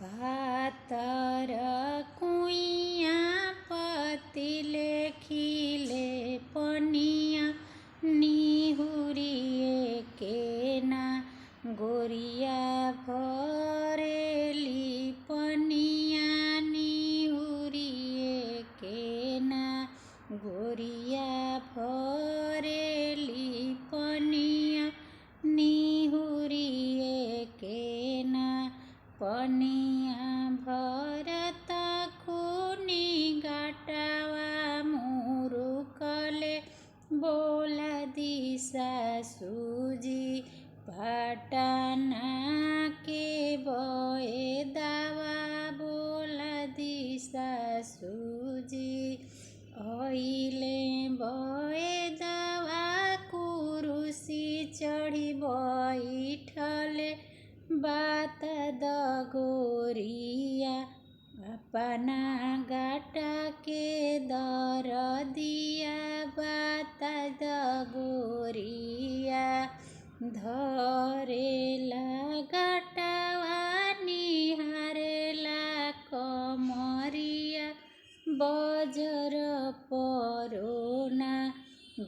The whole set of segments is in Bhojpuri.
भातर कुइया पतिले खिले पनिया निहुरिए केना गोरिया भरेली पनिया निहुरिए केना गोरिया भरेली पनिया निहुरिए केना पनिया भरत खुनी गाटावा मुरुकले बोला दिशा सूजी पटना के बए दावा बोला दिशा सूजी ओइले बए दावा कुरुसी चढ़ी बैठले बात दगोरिया अपना गाटा के दर दिया बात दगोरिया धरेला गाटावा निहारेला कमरिया बजर परोना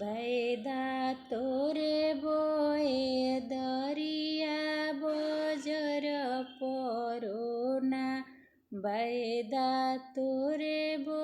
बैदा तोरे बोए दरिया बजर परोना बैदा तोरे बो